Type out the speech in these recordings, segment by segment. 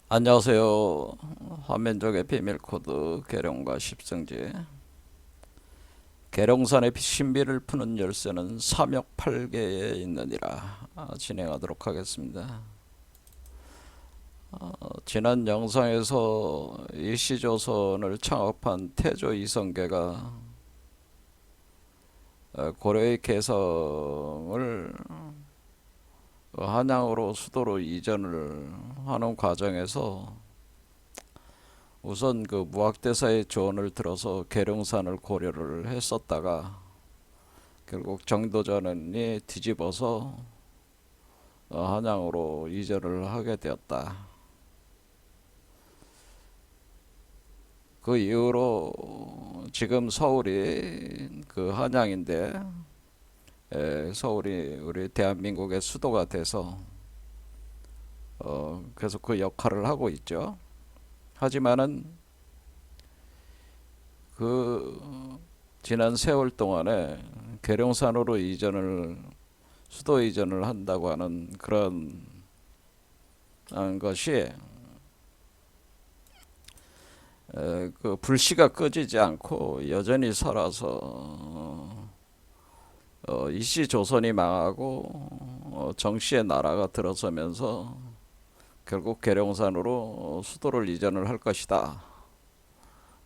안녕하세요. 화면족의 비밀코드 계룡과 십성지. 계룡산의 신비를 푸는 열쇠는 삼역팔계에 있느니라. 진행하도록 하겠습니다. 지난 영상에서 일시조선을 창업한 태조 이성계가 고려의 개성을 한양으로 수도로 이전을 하는 과정에서 우선 그 무학대사의 조언을 들어서 계룡산을 고려를 했었다가 결국 정도전이 뒤집어서 한양으로 이전을 하게 되었다. 그 이후로 지금 서울이 그 한양인데, 서울이 우리 대한민국의 수도가 돼서 계속 그 역할을 하고 있죠. 하지만은 그 지난 세월 동안에 계룡산으로 수도 이전을 한다고 하는 그런 것이 그 불씨가 꺼지지 않고 여전히 살아서 이씨 조선이 망하고 정씨의 나라가 들어서면서 결국 계룡산으로 수도를 이전을 할 것이다.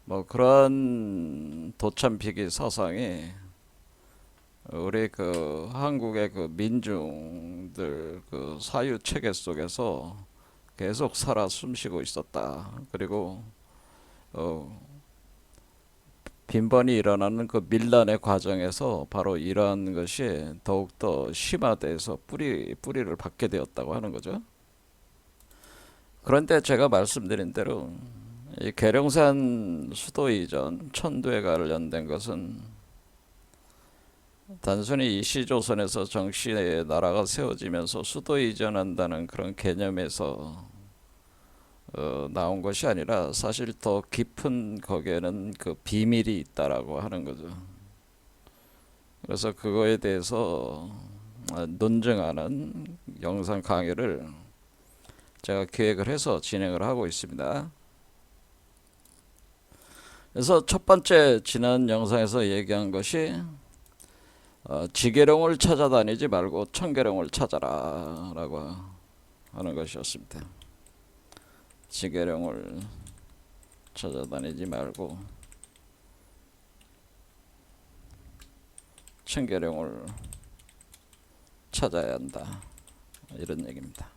뭐 그런 도참피기 사상이 우리 그 한국의 그 민중들 그 사유 체계 속에서 계속 살아 숨쉬고 있었다. 그리고 어, 빈번히 일어나는 그 밀란의 과정에서 바로 이러한 것이 더욱더 심화돼서 뿌리를 받게 되었다고 하는 거죠. 그런데 제가 말씀드린 대로 이 계룡산 수도 이전 천도에 관련된 것은 단순히 이시조선에서 정씨의 나라가 세워지면서 수도 이전한다는 그런 개념에서 나온 것이 아니라 사실 더 깊은 거기에는 그 비밀이 있다라고 하는 거죠. 그래서 그거에 대해서 논증하는 영상 강의를 제가 기획을 해서 진행을 하고 있습니다. 그래서 첫 번째 지난 영상에서 얘기한 것이 지계룡을 찾아다니지 말고 청계룡을 찾아라 라고 하는 것이었습니다. 지계룡을 찾아다니지 말고 청계룡을 찾아야 한다, 이런 얘기입니다.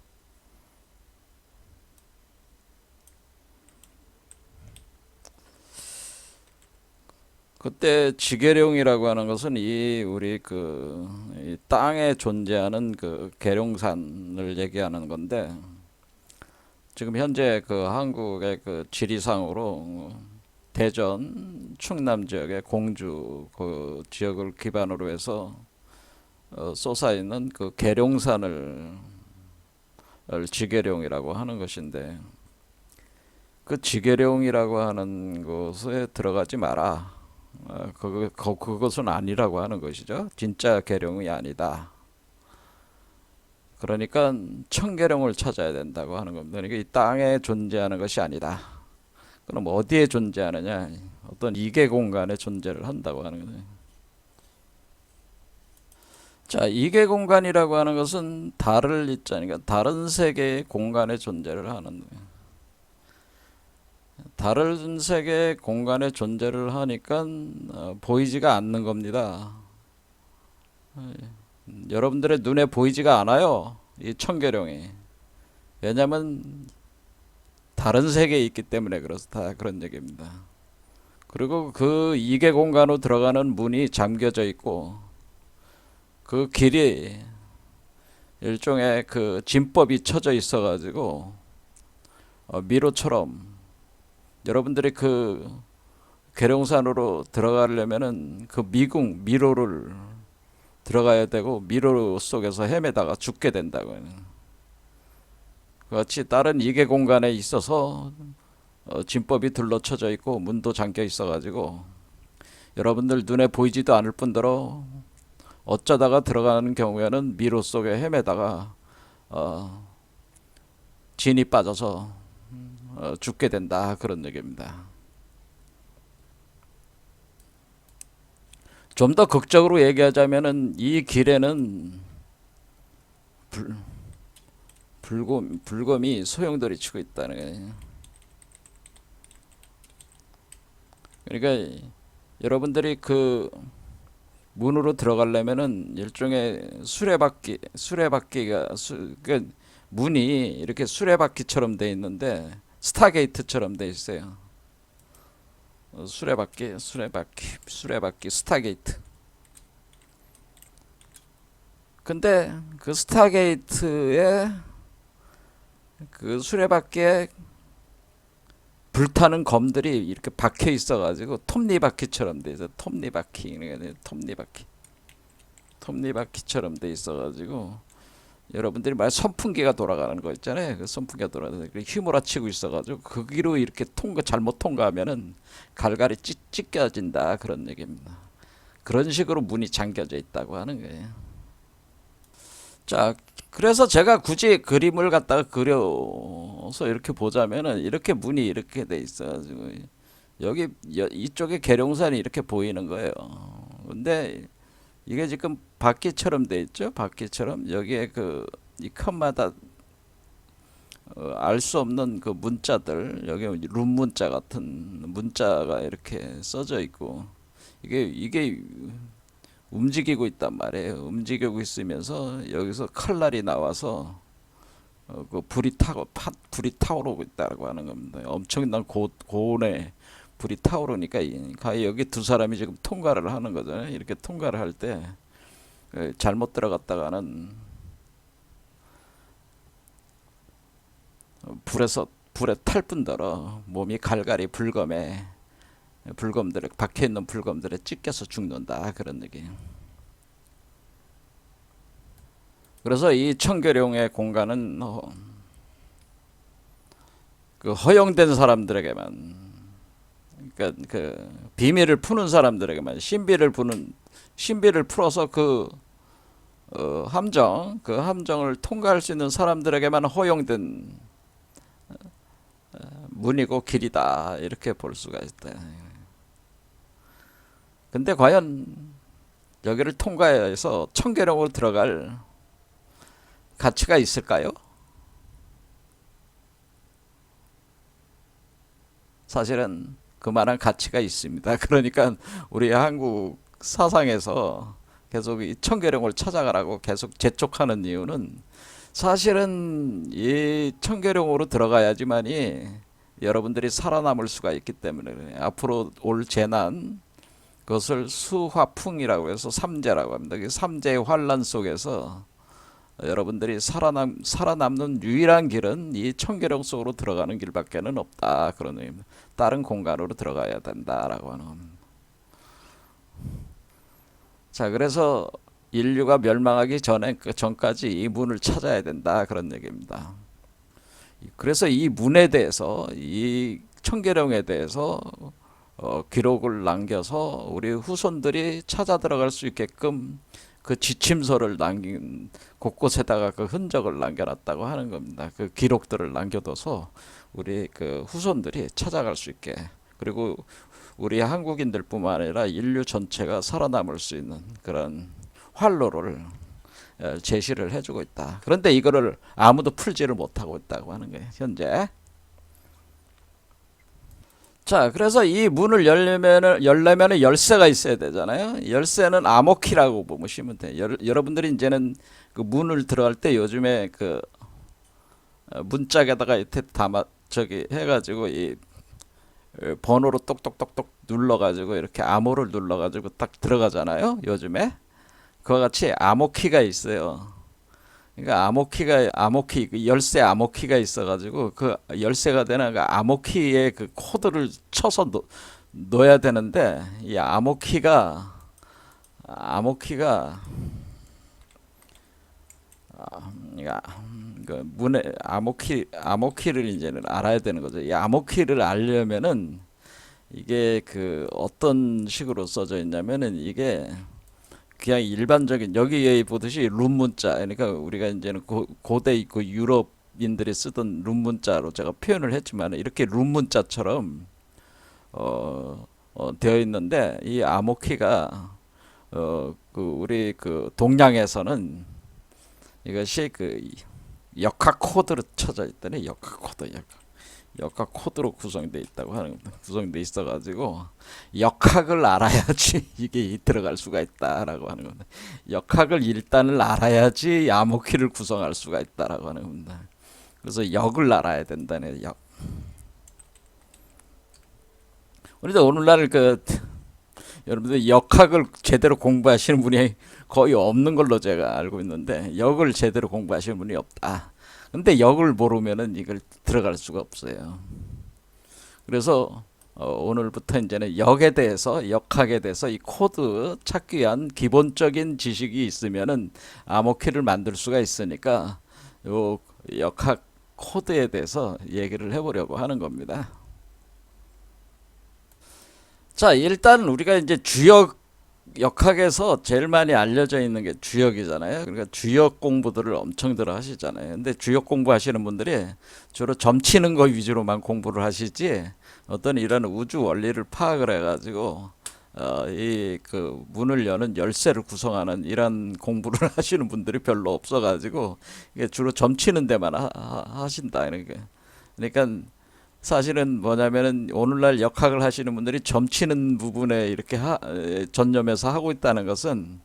그때 지계룡이라고 하는 것은 우리 이 땅에 존재하는 그 계룡산을 얘기하는 건데, 지금 현재 그 한국의 그 지리상으로 대전, 충남 지역의 공주 그 지역을 기반으로 해서 솟아 있는 그 계룡산을 지계룡이라고 하는 것인데, 그 지계룡이라고 하는 곳에 들어가지 마라. 그것은 아니라고 하는 것이죠. 진짜 계룡이 아니다. 그러니까 청계룡을 찾아야 된다고 하는 겁니다. 그러니까 이 땅에 존재하는 것이 아니다. 그럼 어디에 존재하느냐? 어떤 이계 공간에 존재를 한다고 하는 거예요. 자, 이계 공간이라고 하는 것은 달을 잇자니까 다른 세계의 공간에 존재를 하는 거예요. 다른 세계의 공간에 존재를 하니까 보이지가 않는 겁니다. 여러분들의 눈에 보이지가 않아요, 이 청계룡이. 왜냐하면 다른 세계에 있기 때문에 그렇다, 그런 얘기입니다. 그리고 그 이계 공간으로 들어가는 문이 잠겨져 있고, 그 길이 일종의 그 진법이 쳐져 있어가지고 미로처럼, 여러분들이 그 계룡산으로 들어가려면은 그 미로를 들어가야 되고, 미로 속에서 헤매다가 죽게 된다고. 그같이 다른 이계 공간에 있어서 진법이 둘러쳐져 있고 문도 잠겨 있어가지고 여러분들 눈에 보이지도 않을 뿐더러 어쩌다가 들어가는 경우에는 미로 속에 헤매다가 진이 빠져서 죽게 된다 그런 얘기입니다. 좀 더 극적으로 얘기하자면은 이 길에는 불, 불검이 소용돌이 치고 있다는 거예요. 그러니까 여러분들이 그 문으로 들어가려면은 일종의 수레바퀴가 그 문이 이렇게 수레바퀴처럼 돼 있는데 스타게이트처럼 돼 있어요. 수레바퀴 스타게이트. 근데 그 스타게이트에 그 수레바퀴에 불타는 검들이 이렇게 박혀 있어가지고 톱니바퀴처럼 돼 있어. 톱니바퀴처럼 돼 있어가지고 여러분들이 말 선풍기가 돌아가는 거 있잖아요. 그 선풍기가 돌아가는 휘몰아치고 있어가지고 거기로 이렇게 잘못 통과하면은 갈갈이 찢겨진다 그런 얘기입니다. 그런 식으로 문이 잠겨져 있다고 하는 거예요. 자, 그래서 제가 굳이 그림을 갖다가 그려서 이렇게 보자면은 이렇게 문이 이렇게 돼 있어가지고 여기 이쪽에 계룡산이 이렇게 보이는 거예요. 근데 이게 지금 바퀴처럼 돼 있죠. 바퀴처럼 여기에 그 이 칸마다 알 수 없는 그 문자들 여기 룸 문자 같은 문자가 이렇게 써져 있고 이게 움직이고 있단 말이에요. 움직이고 있으면서 여기서 칼날이 나와서 그 불이 타오르고 있다고 하는 겁니다. 엄청난 고온의 불이 타오르니까 여기 두 사람이 지금 통과를 하는 거잖아요. 이렇게 통과를 할 때 잘못 들어갔다가는 불에 탈 뿐더러 몸이 갈갈이 불검들에 박혀 있는 불검들에 찢겨서 죽는다 그런 얘기. 그래서 이 청계룡의 공간은 그 허용된 사람들에게만, 그러니까 그 비밀을 푸는 사람들에게만 신비를 풀어서 그 그 함정을 통과할 수 있는 사람들에게만 허용된 문이고 길이다 이렇게 볼 수가 있다. 근데 과연 여기를 통과해서 청계룡으로 들어갈 가치가 있을까요? 사실은 그만한 가치가 있습니다. 그러니까 우리 한국 사상에서 계속 이 청계룡을 찾아가라고 계속 재촉하는 이유는 사실은 이 청계룡으로 들어가야지만이 여러분들이 살아남을 수가 있기 때문에 앞으로 올 재난 그것을 수화풍이라고 해서 삼재라고 합니다. 그 삼재의 환란 속에서 여러분들이 살아남는 유일한 길은 이 청계룡 속으로 들어가는 길밖에는 없다. 그런 의미입니다. 다른 공간으로 들어가야 된다라고 하는 겁니다. 자, 그래서 인류가 멸망하기 전까지 이 문을 찾아야 된다. 그런 얘기입니다. 그래서 이 문에 대해서, 이 청계룡에 대해서 기록을 남겨서 우리 후손들이 찾아 들어갈 수 있게끔 그 지침서를 남긴 곳곳에다가 그 흔적을 남겨놨다고 하는 겁니다. 그 기록들을 남겨둬서 우리 그 후손들이 찾아갈 수 있게, 그리고 우리 한국인들뿐만 아니라 인류 전체가 살아남을 수 있는 그런 활로를 제시를 해주고 있다. 그런데 이거를 아무도 풀지를 못하고 있다고 하는 거예요, 현재. 자, 그래서 이 문을 열려면은 열쇠가 있어야 되잖아요. 열쇠는 암호키라고 보시면 돼요. 여러분들이 이제는 그 문을 들어갈 때 요즘에 그 문짝에다가 이렇게 해가지고 이 번호로 똑똑똑똑 눌러가지고 이렇게 암호를 눌러가지고 딱 들어가잖아요. 요즘에 그와 같이 암호키가 있어요. 그러니까 암호키 그 열쇠 암호키가 있어가지고 그 열쇠가 되는 그 암호키의 그 코드를 쳐서 넣어야 되는데 이 암호키가 그 문에 암호키를 이제는 알아야 되는 거죠. 이 암호키를 알려면은 이게 그 어떤 식으로 써져 있냐면은 이게 그냥 일반적인 여기에 보듯이 룸 문자, 그러니까 우리가 이제는 고대 그 유럽 한국인들이 쓰던 룬문자로 제가 표현을 했지만 이렇게 룬문자처럼 되어 있는데 이 아모키가 그 우리 그 동양에서는 이것이 그 역학 코드로 쳐져 있더니 역학 코드로 구성되어 있다고 하는 구성되어 있어 가지고 역학을 알아야지 이게 들어갈 수가 있다라고 하는 겁니다. 역학을 일단을 알아야지 아모키를 구성할 수가 있다라고 하는 겁니다. 그래서 역을 알아야 된다네. 역. 우리도 오늘날 그 여러분들 역학을 제대로 공부하시는 분이 거의 없는 걸로 제가 알고 있는데 역을 제대로 공부하시는 분이 없다. 근데 역을 모르면은 이걸 들어갈 수가 없어요. 그래서 오늘부터 이제는 역에 대해서 역학에 대해서 이 코드 찾기 위한 기본적인 지식이 있으면은 암호키를 만들 수가 있으니까 요 역학 코드에 대해서 얘기를 해보려고 하는 겁니다. 자, 일단 우리가 이제 주역 역학에서 제일 많이 알려져 있는 게 주역이잖아요. 그러니까 주역 공부들을 엄청들 하시잖아요. 근데 주역 공부하시는 분들이 주로 점치는 거 위주로만 공부를 하시지 어떤 이런 우주 원리를 파악을 해가지고 이 그 문을 여는 열쇠를 구성하는 이런 공부를 하시는 분들이 별로 없어가지고 이게 주로 점치는 데만 하신다. 그러니까 사실은 뭐냐면은 오늘날 역학을 하시는 분들이 점치는 부분에 이렇게 전념해서 하고 있다는 것은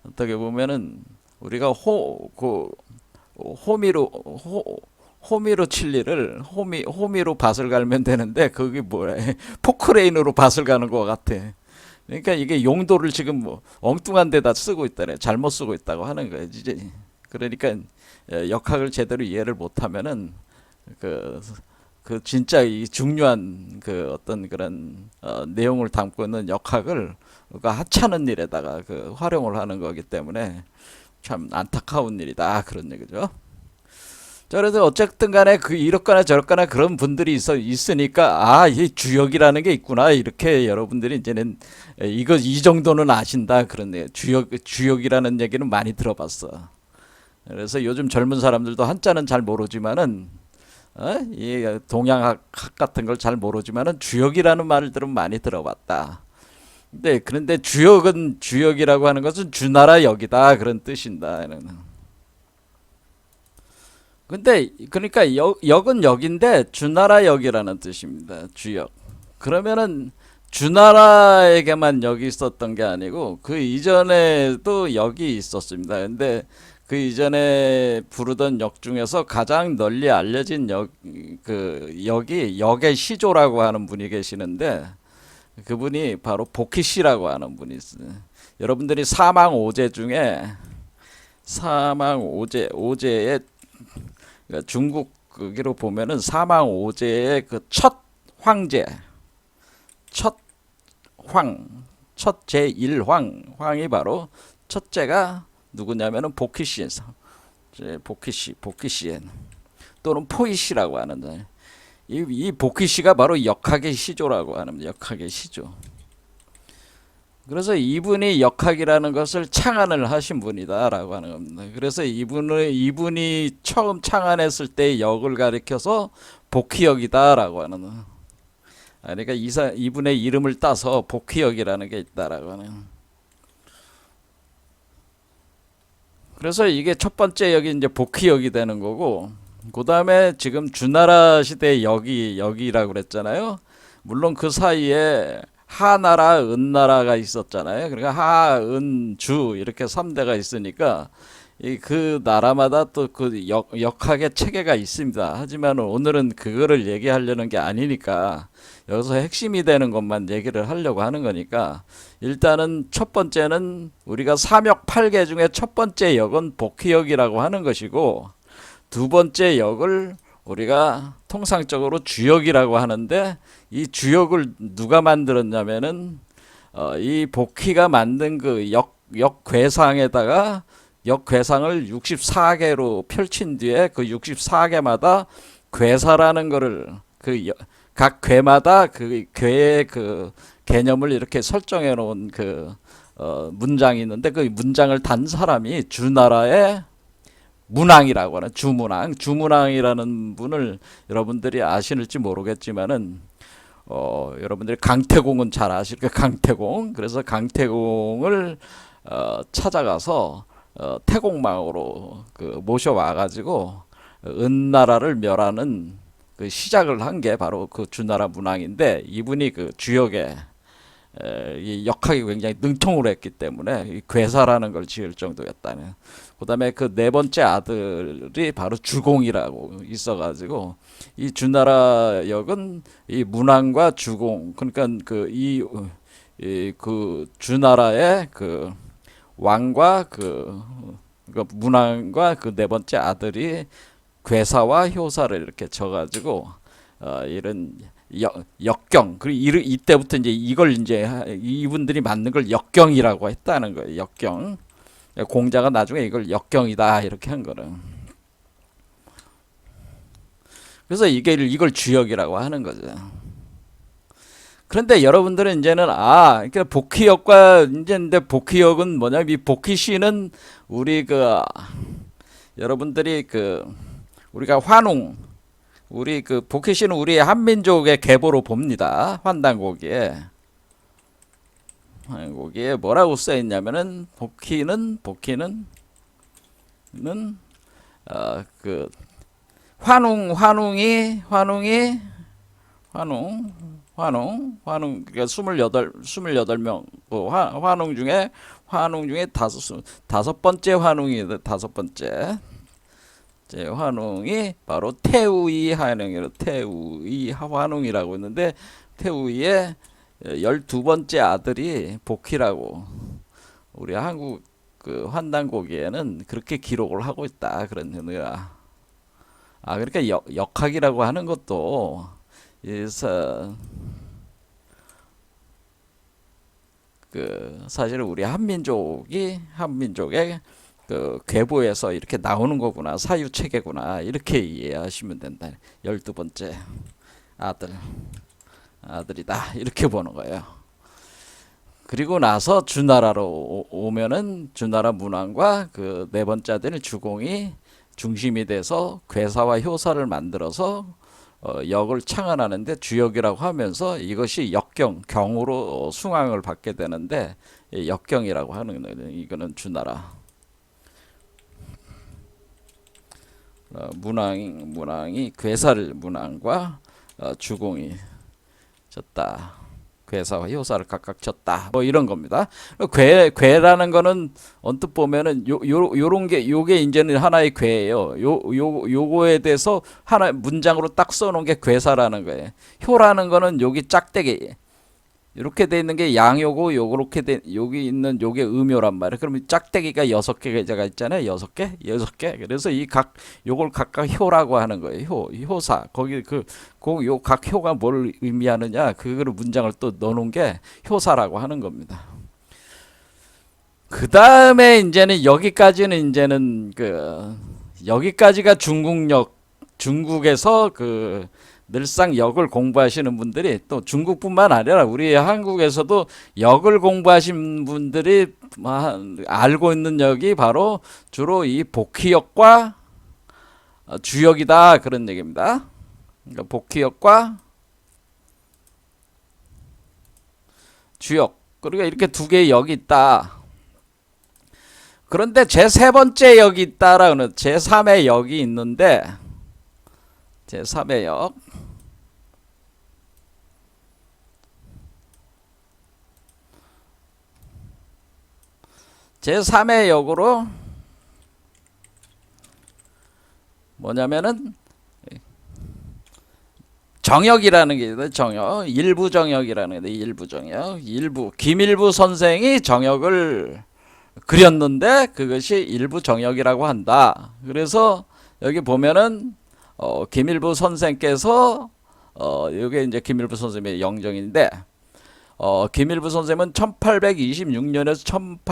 어떻게 보면은 우리가 호미로 칠리를 호미로 밭을 갈면 되는데 그게 뭐야 포크레인으로 밭을 가는 것 같아. 그러니까 이게 용도를 지금 뭐 엉뚱한 데다 쓰고 있다네. 잘못 쓰고 있다고 하는 거예요. 이제 그러니까 역학을 제대로 이해를 못하면은 그 진짜 이 중요한 그 어떤 그런 내용을 담고 있는 역학을 하찮은 일에다가 그 활용을 하는 거기 때문에 참 안타까운 일이다 그런 얘기죠. 자, 그래서 어쨌든 간에 그 이렇거나 저렇거나 그런 분들이 있으니까 이 주역이라는 게 있구나 이렇게 여러분들이 이제는 이거 이 정도는 아신다 그런 얘기. 주역이라는 얘기는 많이 들어봤어. 그래서 요즘 젊은 사람들도 한자는 잘 모르지만은 이 동양학 같은 걸 잘 모르지만은 주역이라는 말을 들으면 많이 들어봤다. 그런데 주역이라고 하는 것은 주나라 역이다 그런 뜻인다. 근데 그러니까 역은 역인데 주나라 역이라는 뜻입니다. 주역. 그러면은 주나라에게만 역이 있었던 게 아니고 그 이전에도 역이 있었습니다. 근데 그 이전에 부르던 역 중에서 가장 널리 알려진 역이 역의 시조라고 하는 분이 계시는데 그분이 바로 보키시라고 하는 분이 있어요. 여러분들이 사망오제 중에 오제의 그러니까 중국 거기로 보면은 사망오제의 그 첫 황제 첫 제1황이 바로 첫째가 누구냐면은 보키시엔 또는 포이시라고 하는데 이 보키시가 바로 역학의 시조라고 하는 역학의 시조. 그래서 이분이 역학이라는 것을 창안을 하신 분이다라고 하는 겁니다. 그래서 이분이 처음 창안했을 때 역을 가리켜서 보키역이다라고 하는. 그러니까 이분의 이름을 따서 보키역이라는 게 있다라고 하는. 그래서 이게 첫 번째 역이 이제 복희역이 되는 거고, 그 다음에 지금 주나라 시대 역이라고 그랬잖아요. 물론 그 사이에 하나라, 은나라가 있었잖아요. 그러니까 하, 은, 주 이렇게 3대가 있으니까 그 나라마다 또 그 역학의 체계가 있습니다. 하지만 오늘은 그거를 얘기하려는 게 아니니까 여기서 핵심이 되는 것만 얘기를 하려고 하는 거니까 일단은 첫 번째는 우리가 삼역 8개 중에 첫 번째 역은 복희역이라고 하는 것이고 두 번째 역을 우리가 통상적으로 주역이라고 하는데 이 주역을 누가 만들었냐면은 이 복희가 만든 그 역괴상에다가 역괴상을 64개로 펼친 뒤에 그 64개마다 괴사라는 거를 각 괴마다 그 괴의 그 개념을 이렇게 설정해 놓은 그 문장이 있는데 그 문장을 단 사람이 주나라의 문왕이라고 하는 주문왕이라는 분을 여러분들이 아시는지 모르겠지만은 여러분들이 강태공은 잘 아실 거예요. 강태공. 그래서 강태공을 찾아가서 태공망으로 그 모셔와 가지고 은나라를 멸하는 그 시작을 한 게 바로 그 주나라 문왕인데, 이분이 그 주역에 이 역학이 굉장히 능통을 했기 때문에 이 괴사라는 걸 지을 정도였다는. 그다음에 그 네 번째 아들이 바로 주공이라고 있어가지고, 이 주나라 역은 이 문왕과 주공, 그러니까 그 주나라의 그 왕과 그 문왕과 그 네 번째 아들이 괴사와 효사를 이렇게 져가지고 이런 역경, 그리고 이때부터 이제 이걸 이제 이분들이 만든 걸 역경이라고 했다는 거예요. 역경. 공자가 나중에 이걸 역경이다 이렇게 한 거는. 그래서 이걸 주역이라고 하는 거죠. 그런데 여러분들은 이제는 그러니까 복희역과 이제 근데 복희역은 뭐냐? 이 복희시는 우리 여러분들이 우리가 우리 복희시는 우리 한민족의 계보로 봅니다. 환단고기에 뭐라고 써 있냐면은 복희는 그 환웅이 그러니까 28명 환웅 중에 다섯 번째 환웅이 다섯 번째 환웅이 바로 태우이 환웅이라고, 태우이 환웅이라고 있는데, 태우이의 12번째 아들이 복희라고 우리 한국 그 환단고기에는 그렇게 기록을 하고 있다 그런 의미라. 그러니까 역학이라고 하는 것도 사실은 우리 한민족의 그 계보에서 이렇게 나오는 거구나, 사유 체계구나, 이렇게 이해하시면 된다. 12번째 아들이다 이렇게 보는 거예요. 그리고 나서 주나라로 오면은 주나라 문왕과 그 네 번째 아들 주공이 중심이 돼서 괴사와 효사를 만들어서 역을 창안하는데 주역이라고 하면서 이것이 경으로 숭앙을 받게 되는데 역경이라고 하는 거예요. 이거는 주나라. 문왕이 문왕과 주공이 졌다. 괴사와 효사를 각각 졌다. 뭐 이런 겁니다. 괴라는 거는 언뜻 보면은 요게 이제는 하나의 괴예요. 요거에 대해서 하나 문장으로 딱 써놓은 게 괴사라는 거예요. 효라는 거는 여기 짝대기 이렇게 돼 있는 게 양요고, 요렇게 여기 있는 요게 음요란 말이에요. 그러면 짝대기가 6개가 있잖아요. 6개. 그래서 요걸 각각 효라고 하는 거예요. 효사. 거기 요 각 효가 뭘 의미하느냐, 그거를 문장을 또 넣어놓은 게 효사라고 하는 겁니다. 그 다음에 이제는 여기까지가 중국에서 늘상 역을 공부하시는 분들이, 또 중국뿐만 아니라 우리 한국에서도 역을 공부하신 분들이 알고 있는 역이 바로 주로 이 복희역과 주역이다 그런 얘기입니다. 그러니까 복희역과 주역, 그러니까 이렇게 두 개의 역이 있다. 그런데 제3번째 역이 있다라는 제3의 역이 있는데, 제3의 역, 제3의 역으로 뭐냐면은 정역이라는 게 있어요. 정역, 일부 정역이라는 게 있어요. 일부 김일부 선생이 정역을 그렸는데 그것이 일부 정역이라고 한다. 그래서 여기 보면은 김일부 선생께서 이게 이제 김일부 선생님의 영정인데, 김일부 선생은 1826년에서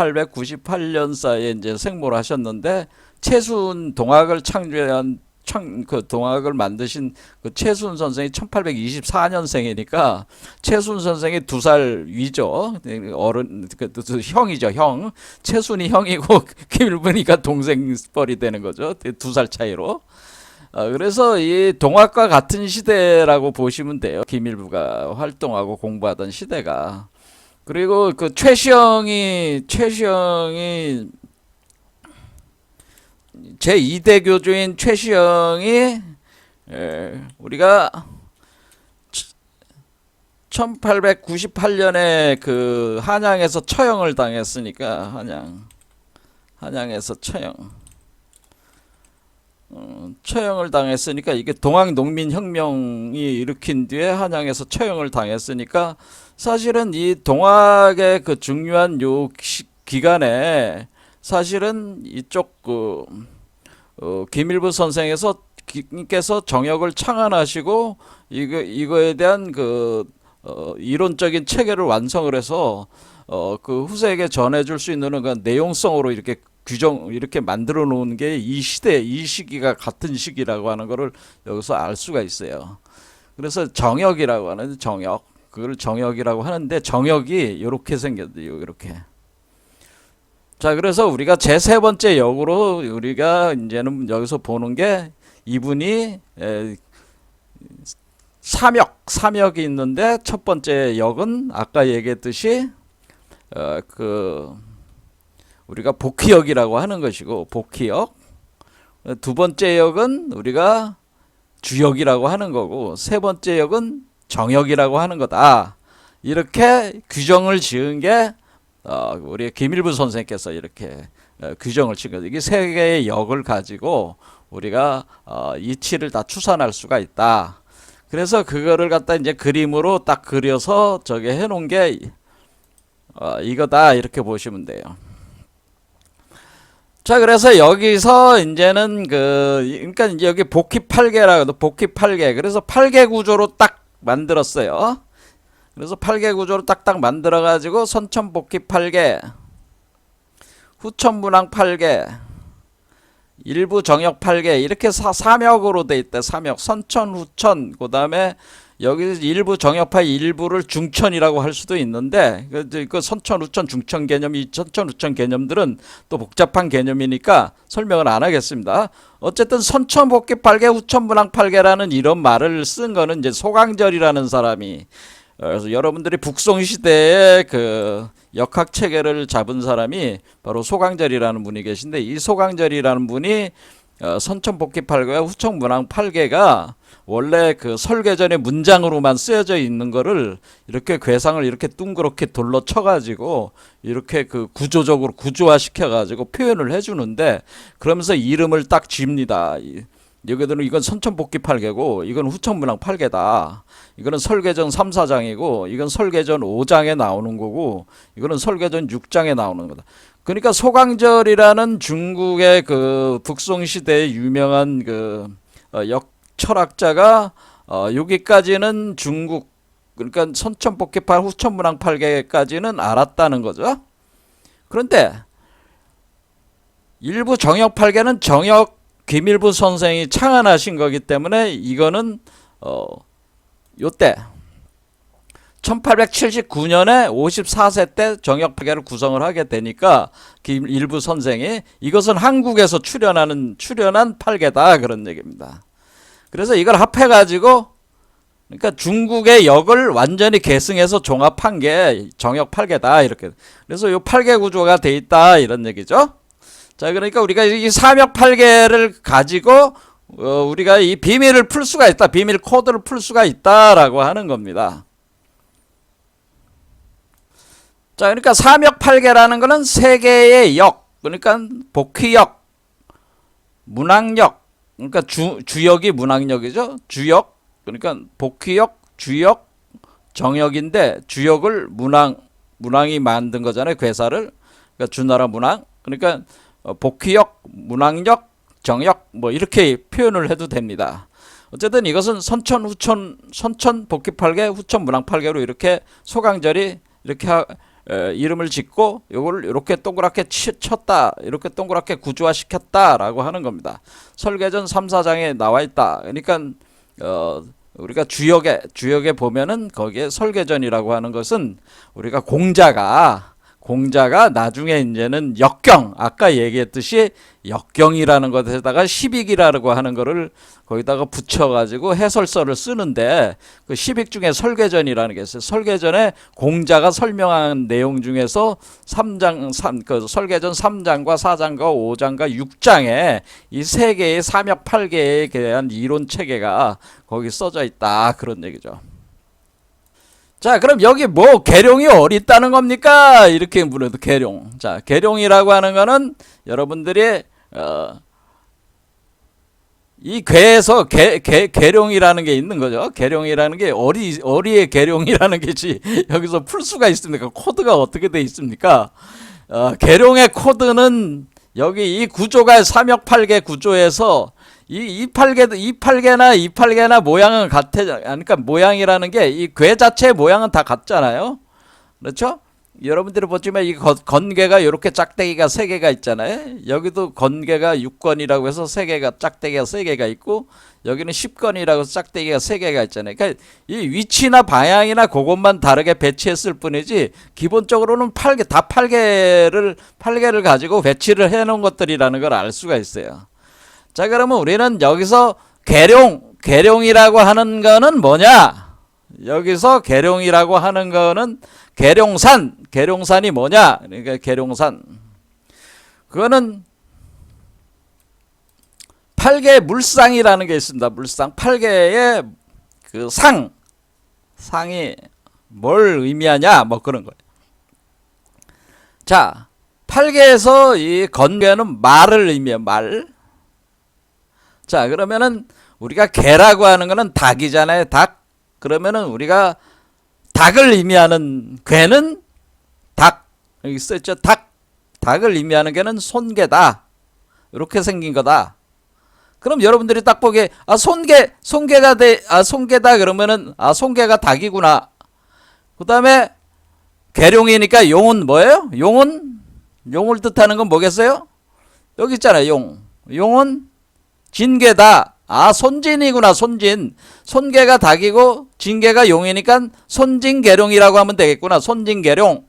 1898년 사이에 이제 생모를 하셨는데, 최순 동학을 창조한 그 동학을 만드신 그 최순 선생이 1824년생이니까 최순 선생이 2살 위죠. 어른 그 형이죠, 형. 최순이 형이고 김일분이가 동생뻘이 되는 거죠. 2살 차이로. 그래서 이 동학과 같은 시대라고 보시면 돼요. 김일부가 활동하고 공부하던 시대가. 그리고 그 최시영이 제2대 교주인 최시영이 우리가 1898년에 그 한양에서 처형을 당했으니까 한양에서 처형을 당했으니까 이게 동학농민혁명이 일으킨 뒤에 한양에서 처형을 당했으니까 사실은 이 동학의 그 중요한 요 기간에 사실은 이쪽 김일부 선생께서 정역을 창안하시고 이거에 대한 이론적인 체계를 완성을 해서 그 후세에게 전해줄 수 있는 그 내용성으로 이렇게 만들어 놓은 게 이 시기가 같은 시기라고 하는 거를 여기서 알 수가 있어요. 그래서 정역이라고 하는 그걸 정역이라고 하는데 정역이 이렇게 생겼대요. 이렇게. 자, 그래서 우리가 제3 번째 역으로 우리가 이제는 여기서 보는 게 이분이 삼역이 있는데 첫 번째 역은 아까 얘기했듯이 우리가 복희역이라고 하는 것이고 복희역. 두 번째 역은 우리가 주역이라고 하는 거고 세 번째 역은 정역이라고 하는 거다. 이렇게 규정을 지은 게 우리 김일부 선생께서 이렇게 규정을 친 거죠. 이게 세 개의 역을 가지고 우리가 이치를 다 추산할 수가 있다. 그래서 그거를 갖다 이제 그림으로 딱 그려서 저게 해놓은 게 이거다 이렇게 보시면 돼요. 자, 그래서 여기서 이제는 그러니까 이제 여기 복희 8개라고 복희 8개. 그래서 8개 구조로 딱 만들었어요. 그래서 8개 구조로 딱딱 만들어가지고 선천복희 8개, 후천문항 8개, 일부 정역 8개 이렇게 삼역으로 돼 있대. 삼역 선천, 후천. 그 다음에 여기 일부 정역파 일부를 중천이라고 할 수도 있는데 그 선천, 후천, 중천 개념, 이 선천, 후천 개념들은 또 복잡한 개념이니까 설명을 안 하겠습니다. 어쨌든 선천복희 8개, 후천문항 8개라는 이런 말을 쓴 거는 이제 소강절이라는 사람이 그래서 여러분들이 북송시대의 그 역학 체계를 잡은 사람이 바로 소강절이라는 분이 계신데 이 소강절이라는 분이 선천복희 8개와 후천문항 8개가 원래 그 설계전의 문장으로만 쓰여져 있는 거를 이렇게 괴상을 이렇게 둥그렇게 돌로 쳐가지고 이렇게 그 구조적으로 구조화 시켜가지고 표현을 해주는데 그러면서 이름을 딱 집니다. 여기들은 이건 선천복희 8개고 이건 후천문항 8개다. 이거는 설계전 3, 4장이고 이건 설계전 5장에 나오는 거고 이거는 설계전 6장에 나오는 거다. 그러니까 소강절이라는 중국의 그 북송시대의 유명한 그 철학자가 여기까지는 중국 그러니까 선천복희 8, 후천문항 8개까지는 알았다는 거죠. 그런데 일부 정역 8개는 정역 김일부 선생이 창안하신 거기 때문에 이거는 요때 1879년에 54세 때 정역 8개를 구성을 하게 되니까 김일부 선생이 이것은 한국에서 출현한 8개다 그런 얘기입니다. 그래서 이걸 합해가지고 그러니까 중국의 역을 완전히 계승해서 종합한 게 정역 8개다 이렇게. 그래서 요 8개 구조가 돼 있다 이런 얘기죠. 자, 그러니까 우리가 이 삼역 8개를 가지고 우리가 이 비밀을 풀 수가 있다. 비밀 코드를 풀 수가 있다라고 하는 겁니다. 자, 그러니까 삼역 8개라는 거는 세 개의 역. 그러니까 복희역, 문학역. 그러니까 주역이 문학역이죠. 주역. 그러니까 복희역, 주역, 정역인데 주역을 문항이 만든 거잖아요. 괴사를. 그러니까 주나라 문항. 그러니까 복희역, 문학역, 정역 뭐 이렇게 표현을 해도 됩니다. 어쨌든 이것은 선천 복희 8개, 후천 문항 8개로 이렇게 소강절이 이렇게 이름을 짓고 요거를 이렇게 동그랗게 쳤다, 이렇게 동그랗게 구조화시켰다라고 하는 겁니다. 설계전 3, 4장에 나와 있다. 그러니까 우리가 주역에 보면은 거기에 설계전이라고 하는 것은 우리가 공자가 나중에 이제는 역경, 아까 얘기했듯이 역경이라는 것에다가 십익이라고 하는 거를 거기다가 붙여가지고 해설서를 쓰는데, 그 십익 중에 설계전이라는 게 있어요. 설계전에 공자가 설명한 내용 중에서 그 설계전 3장과 4장과 5장과 6장에 이 세 개의 삼역 8개에 대한 이론 체계가 거기 써져 있다, 그런 얘기죠. 자, 그럼 여기 뭐 계룡이 어디 있다는 겁니까? 이렇게 물어도 계룡. 자, 계룡이라고 하는 거는 여러분들이 이 괴에서 계룡이라는 게 있는 거죠. 계룡이라는 게 어리의 계룡이라는 게지 여기서 풀 수가 있습니까? 코드가 어떻게 돼 있습니까? 계룡의 코드는 여기 이 구조가 삼역팔계 구조에서 이 8개나 모양은 같아. 그러니까 모양이라는 게 이 괴 자체의 모양은 다 같잖아요. 그렇죠? 여러분들이 보시면 이 건괴가 이렇게 짝대기가 3개가 있잖아요. 여기도 건괴가 6건이라고 해서 3개가 짝대기가 3개가 있고, 여기는 10건이라고 해서 짝대기가 3개가 있잖아요. 그러니까 이 위치나 방향이나 그것만 다르게 배치했을 뿐이지 기본적으로는 8개를 가지고 배치를 해 놓은 것들이라는 걸 알 수가 있어요. 자, 그러면 우리는 여기서 계룡이라고 하는 거는 뭐냐? 여기서 계룡이라고 하는 거는 계룡산이 뭐냐? 그러니까 계룡산. 그거는 8개의 물상이라는 게 있습니다. 물상. 8개의 그 상이 뭘 의미하냐? 뭐 그런 거예요. 자, 8개에서 이 건괴는 말을 의미해요. 말. 자, 그러면은 우리가 개라고 하는 거는 닭이잖아요. 닭. 그러면은 우리가 닭을 의미하는 괴는 닭. 여기 써있죠. 닭을 의미하는 개는 손개다. 이렇게 생긴 거다. 그럼 여러분들이 딱 보기에 손개다 그러면은 손개가 닭이구나. 그다음에 계룡이니까 용은 뭐예요? 용을 뜻하는 건 뭐겠어요? 여기 있잖아요. 용은 진개다. 손진이구나. 손개가 닭이고 진개가 용이니까 손진계룡이라고 하면 되겠구나. 손진계룡.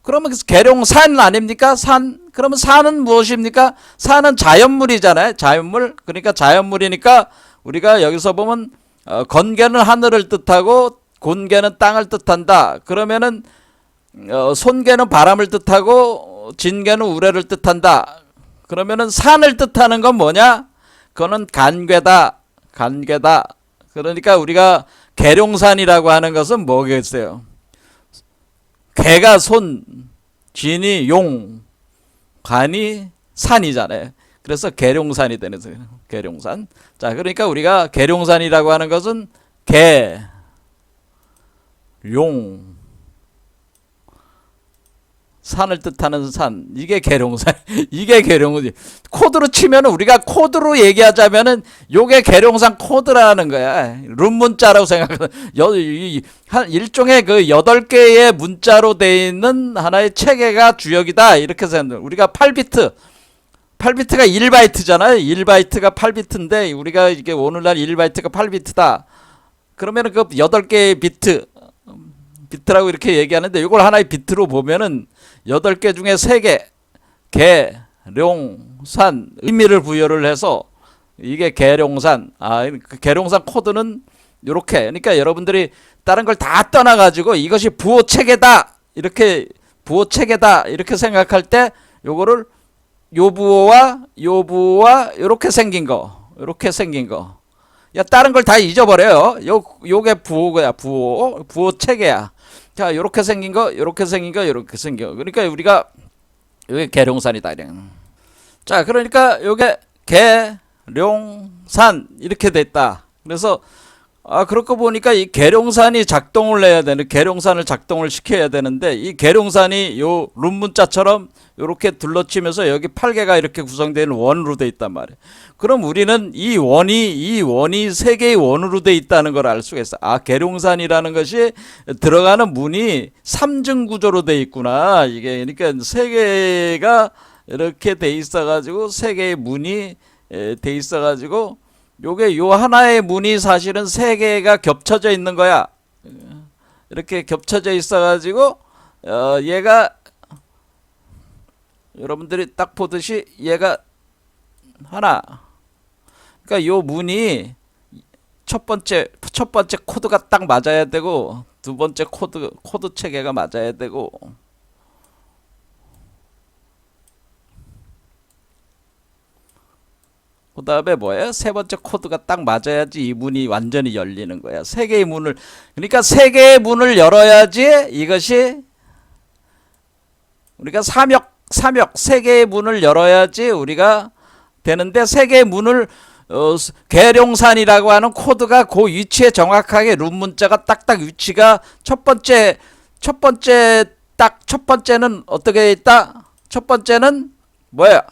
그러면 계룡산 아닙니까? 산. 그러면 산은 무엇입니까? 산은 자연물이잖아요. 자연물. 그러니까 자연물이니까 우리가 여기서 보면 건개는 하늘을 뜻하고 곤개는 땅을 뜻한다. 그러면은 손개는 바람을 뜻하고 진개는 우레를 뜻한다. 그러면은 산을 뜻하는 건 뭐냐? 그거는 간괴다. 그러니까 우리가 계룡산이라고 하는 것은 뭐겠어요? 괴가 손, 진이 용, 관이 산이잖아요. 그래서 계룡산이 되는 거예요. 계룡산. 자, 그러니까 우리가 계룡산이라고 하는 것은 개, 용, 산을 뜻하는 산. 이게 계룡산. 이게 계룡이지. 코드로 치면 우리가 코드로 얘기하자면은 요게 계룡산 코드라는 거야. 룸 문자라고 생각하면 한 일종의 그 8개의 문자로 되어 있는 하나의 체계가 주역이다. 이렇게 생각합니다. 우리가 8비트가 1바이트잖아요. 1바이트가 8비트인데 우리가 이게 오늘날 1바이트가 8비트다. 그러면은 그 8개의 비트라고 이렇게 얘기하는데 이걸 하나의 비트로 보면은 8개 중에 3개 개, 룡, 산 의미를 부여를 해서 이게 계룡산. 그 계룡산 코드는 요렇게. 그러니까 여러분들이 다른 걸 다 떠나 가지고 이것이 부호체계다. 이렇게 생각할 때 요거를 요부호와 요렇게 생긴 거. 야, 다른 걸 다 잊어버려요. 요게 부호야. 부호 체계야. 자, 요렇게 생긴 거. 그러니까 우리가 요게 계룡산이다. 자, 그러니까 요게 계룡산 이렇게 됐다. 그래서 그렇고 보니까 이 계룡산이 작동을 해야 되는, 계룡산을 작동을 시켜야 되는데, 이 계룡산이 요 룸문자처럼 이렇게 둘러치면서 여기 8개가 이렇게 구성되는 원으로 돼 있단 말이에요. 그럼 우리는 이 원이 세 개의 원으로 돼 있다는 걸 알 수가 있어. 계룡산이라는 것이 들어가는 문이 3중 구조로 돼 있구나. 이게 그러니까 세 개가 이렇게 돼 있어 가지고 세 개의 문이 돼 있어 가지고 요게 요 하나의 문이 사실은 세 개가 겹쳐져 있는 거야. 이렇게 겹쳐져 있어 가지고 얘가 여러분들이 딱 보듯이 얘가 하나. 그러니까 요 문이 첫 번째 코드가 딱 맞아야 되고, 두 번째 코드 체계가 맞아야 되고, 그 다음에 뭐예요? 세 번째 코드가 딱 맞아야지 이 문이 완전히 열리는 거야. 세 개의 문을, 그러니까 세 개의 문을 열어야지 이것이 우리가 삼역 세 개의 문을 열어야지 우리가 되는데, 세 개의 문을 계룡산이라고 하는 코드가 그 위치에 정확하게 룸 문자가 딱딱 위치가 첫 번째는 어떻게 있다? 첫 번째는 뭐야?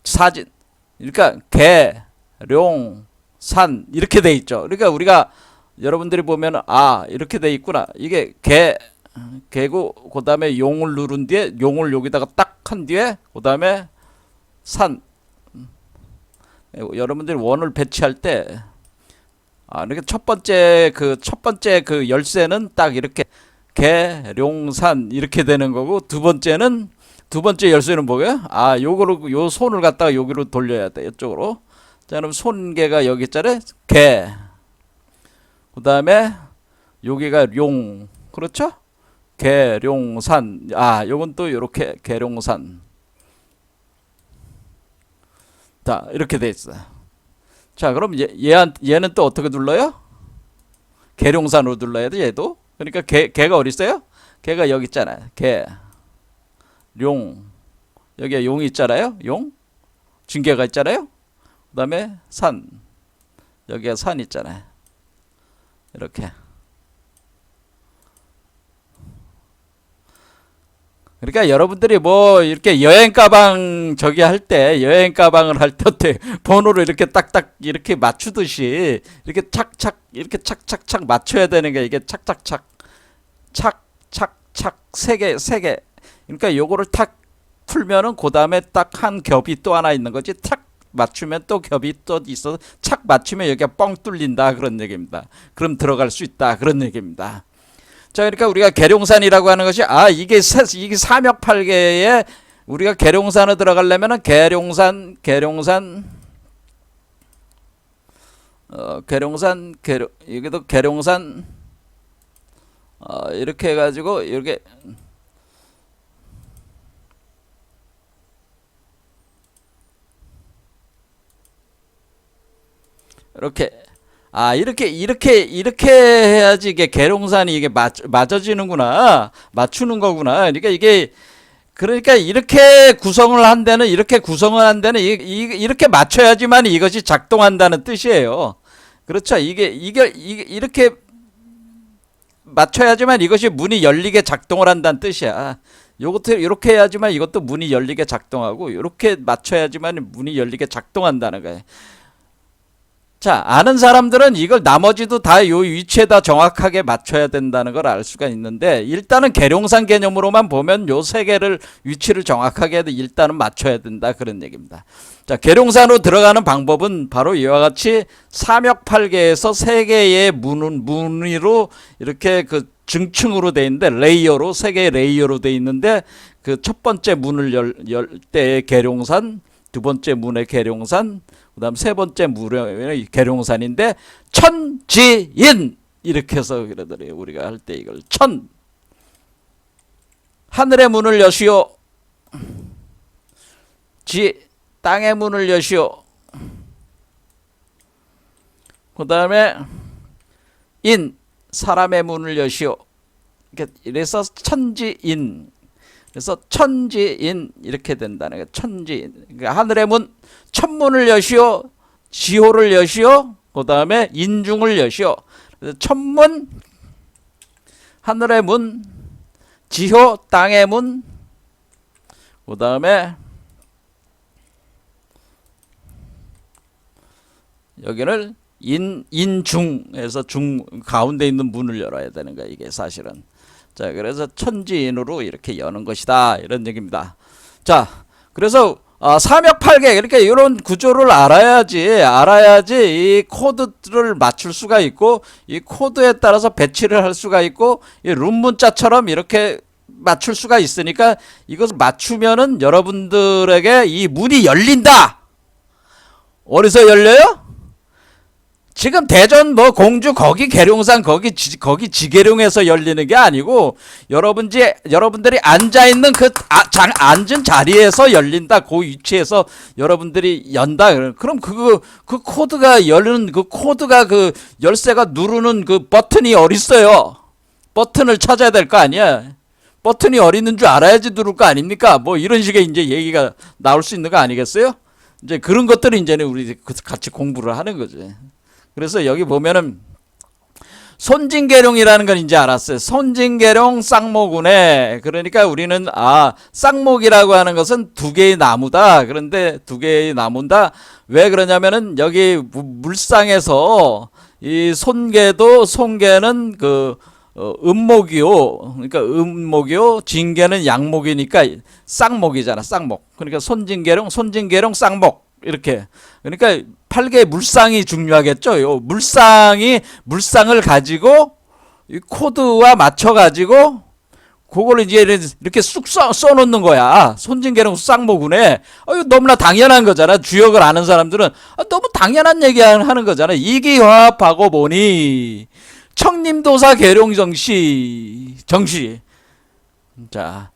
사진. 그러니까 계룡산 이렇게 돼 있죠. 그러니까 우리가 여러분들이 보면 이렇게 돼 있구나. 이게 개고 그다음에 용을 누른 뒤에 용을 여기다가 딱 한 뒤에 그다음에 산. 여러분들이 원을 배치할 때 이렇게 첫 번째 그 열쇠는 딱 이렇게 계룡산 이렇게 되는 거고, 두 번째 열쇠는 뭐예요? 요거로 요 손을 갖다가 여기로 돌려야 돼. 이쪽으로. 자, 그럼 손개가 여기 있잖아요. 개. 그다음에 여기가 룡. 그렇죠? 계룡산. 요건 또 이렇게 계룡산. 자, 이렇게 돼 있어요. 자, 그럼 얘는 또 어떻게 눌러요? 계룡산으로 눌러야 돼, 얘도. 그러니까 개가 어디 있어요? 개가 여기 있잖아요. 룡. 여기에 용이 있잖아요. 용. 징계가 있잖아요. 그 다음에 산. 여기에 산 있잖아요. 이렇게. 그러니까 여러분들이 뭐 이렇게 여행 가방을 할 때 어때 번호를 이렇게 딱딱 이렇게 맞추듯이 이렇게 착착 이렇게 착착착 맞춰야 되는 게, 이게 착착착 세 개. 그러니까 요거를 탁 풀면은 그 다음에 딱 한 겹이 또 하나 있는 거지. 탁 맞추면 또 겹이 또 있어서 착 맞추면 여기가 뻥 뚫린다, 그런 얘기입니다. 그럼 들어갈 수 있다, 그런 얘기입니다. 자, 그러니까 우리가 계룡산이라고 하는 것이 이게 삼역팔계에 우리가 계룡산으로 들어가려면은 계룡산 여기도 계룡산 이렇게 해가지고 이렇게 이렇게 해야지 이게 계룡산이 이게 맞아지는구나. 맞추는 거구나. 그러니까 이렇게 구성을 한 데는 이렇게 맞춰야지만 이것이 작동한다는 뜻이에요. 그렇죠? 이게 이렇게 맞춰야지만 이것이 문이 열리게 작동을 한다는 뜻이야. 요것도 이렇게 해야지만 이것도 문이 열리게 작동하고, 이렇게 맞춰야지만 문이 열리게 작동한다는 거예요. 자, 아는 사람들은 이걸 나머지도 다 요 위치에다 정확하게 맞춰야 된다는 걸 알 수가 있는데, 일단은 계룡산 개념으로만 보면 요 세 개를 위치를 정확하게 일단은 맞춰야 된다, 그런 얘기입니다. 자, 계룡산으로 들어가는 방법은 바로 이와 같이 삼역팔계에서 세 개의 문으로 이렇게 그 증층으로 돼 있는데, 레이어로 세 개의 레이어로 돼 있는데, 그 첫 번째 문을 열 때의 계룡산, 두 번째 문의 계룡산, 그 다음 세 번째 문의 계룡산인데, 천지인 이렇게 해서 그러더래요. 우리가 할 때 이걸 하늘의 문을 여시오. 땅의 문을 여시오. 그 다음에 사람의 문을 여시오. 이래서 천지인. 그래서 천지인 이렇게 된다는 거예요. 천지인. 그러니까 하늘의 문, 천문을 여시오. 지호를 여시오. 그 다음에 인중을 여시오. 천문, 하늘의 문, 지호, 땅의 문, 그 다음에 여기를 인중에서 중 가운데 있는 문을 열어야 되는 거야, 이게 사실은. 자, 그래서 천지인으로 이렇게 여는 것이다, 이런 얘기입니다. 자, 그래서 삼역팔계, 그러니까 이런 구조를 알아야지 이 코드를 맞출 수가 있고, 이 코드에 따라서 배치를 할 수가 있고, 이 룸문자처럼 이렇게 맞출 수가 있으니까, 이것을 맞추면은 여러분들에게 이 문이 열린다. 어디서 열려요? 지금 대전 뭐 공주 거기 계룡산 거기 지계룡에서 열리는 게 아니고, 여러분들이 앉아 있는 앉은 자리에서 열린다. 그 위치에서 여러분들이 연다. 그럼 그 코드가 열리는 그 코드가 그 열쇠가 누르는 그 버튼이 어딨어요? 버튼을 찾아야 될 거 아니야. 버튼이 어디 있는 줄 알아야지 누를 거 아닙니까? 뭐 이런 식의 이제 얘기가 나올 수 있는 거 아니겠어요? 이제 그런 것들을 이제는 우리 같이 공부를 하는 거지. 그래서 여기 보면은 손진계룡이라는 건 이제 알았어요. 손진계룡 쌍목운에. 그러니까 우리는 쌍목이라고 하는 것은 두 개의 나무다. 그런데 두 개의 나무다. 왜 그러냐면은 여기 물상에서 이 손계는 그 음목이요. 그러니까 음목이요. 진계는 양목이니까 쌍목이잖아. 쌍목. 그러니까 손진계룡 쌍목. 이렇게. 그러니까 팔계의 물상이 중요하겠죠. 요 물상을 가지고 이 코드와 맞춰 가지고 그걸 이제 이렇게 쑥 써놓는 거야. 손진계룡 쌍목운에. 이거 너무나 당연한 거잖아. 주역을 아는 사람들은 너무 당연한 얘기 하는 거잖아. 이기화합하고 보니 청림도사 계룡정시. 자,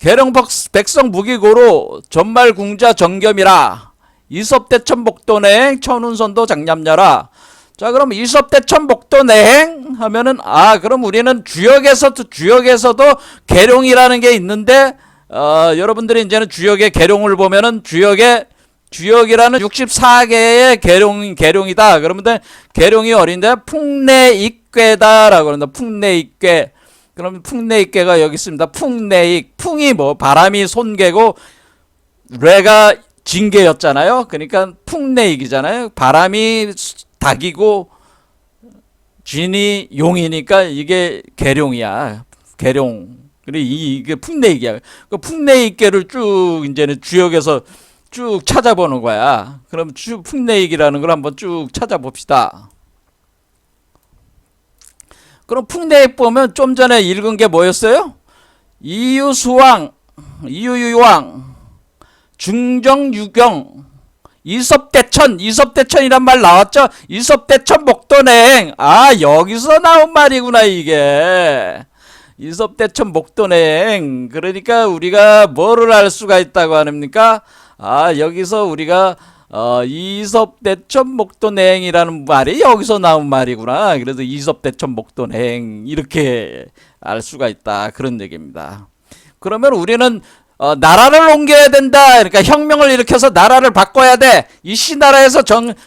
계룡 백성 무기고로 전말궁자 정겸이라. 이섭대천 복도내행 천운선도 장냠녀라. 자, 그럼 이섭대천 복도내행 하면은 그럼 우리는 주역에서도 계룡이라는 게 있는데 여러분들이 이제는 주역의 계룡을 보면은 주역이라는 64개의 계룡이다. 그러면 계룡이 어린데 풍내익괴다라고 그런다. 풍내익괴. 그럼 풍내익괴가 여기 있습니다. 풍내익. 풍이 뭐 바람이 손괴고 뇌가 징계였잖아요. 그러니까 풍내익이잖아요. 바람이 닭이고 쥐니 용이니까 이게 계룡이야. 계룡. 그리고 이게 풍내익이야. 그 풍내익계를 쭉 이제는 주역에서 쭉 찾아보는 거야. 그럼 풍내익이라는 걸 한번 쭉 찾아봅시다. 그럼 풍내익 보면 좀 전에 읽은 게 뭐였어요? 이유유왕, 중정유경, 이섭대천이란 말 나왔죠? 이섭대천 목도내행. 여기서 나온 말이구나, 이게. 이섭대천 목도내행. 그러니까 우리가 뭐를 알 수가 있다고 합니까? 여기서 우리가 이섭대천 목도내행이라는 말이 여기서 나온 말이구나. 그래서 이섭대천 목도내행 이렇게 알 수가 있다. 그런 얘기입니다. 그러면 우리는 나라를 옮겨야 된다. 그러니까 혁명을 일으켜서 나라를 바꿔야 돼. 이 시나라에서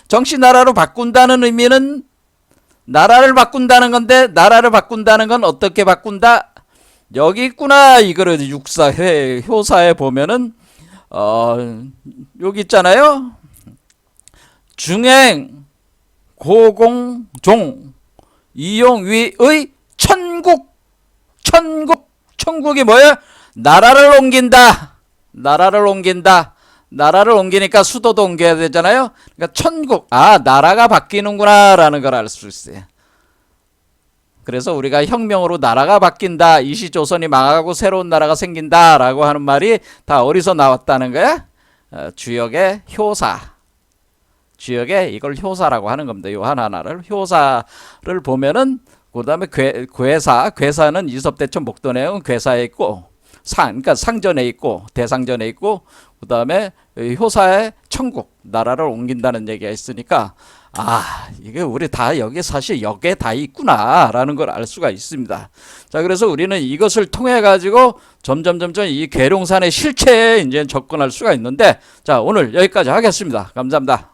정시나라로 바꾼다는 의미는 나라를 바꾼다는 건데, 나라를 바꾼다는 건 어떻게 바꾼다? 여기 있구나. 이거를 효사에 보면은 여기 있잖아요. 중행 고공종 이용위의 천국이 뭐야? 나라를 옮긴다. 나라를 옮기니까 수도도 옮겨야 되잖아요. 그러니까 천국. 나라가 바뀌는구나 라는 걸 알 수 있어요. 그래서 우리가 혁명으로 나라가 바뀐다. 이시조선이 망하고 새로운 나라가 생긴다 라고 하는 말이 다 어디서 나왔다는 거야? 주역의 효사. 주역의 이걸 효사라고 하는 겁니다. 요 하나하나를. 효사를 보면은 그 다음에 괴사는 이섭대천 목도내용은 괴사에 있고, 그러니까 상전에 있고 대상전에 있고, 그 다음에 효사의 천국, 나라를 옮긴다는 얘기가 있으니까 이게 우리 다 여기 사실 여기에 다 있구나 라는 걸 알 수가 있습니다. 자, 그래서 우리는 이것을 통해 가지고 점점 이 계룡산의 실체에 이제 접근할 수가 있는데, 자, 오늘 여기까지 하겠습니다. 감사합니다.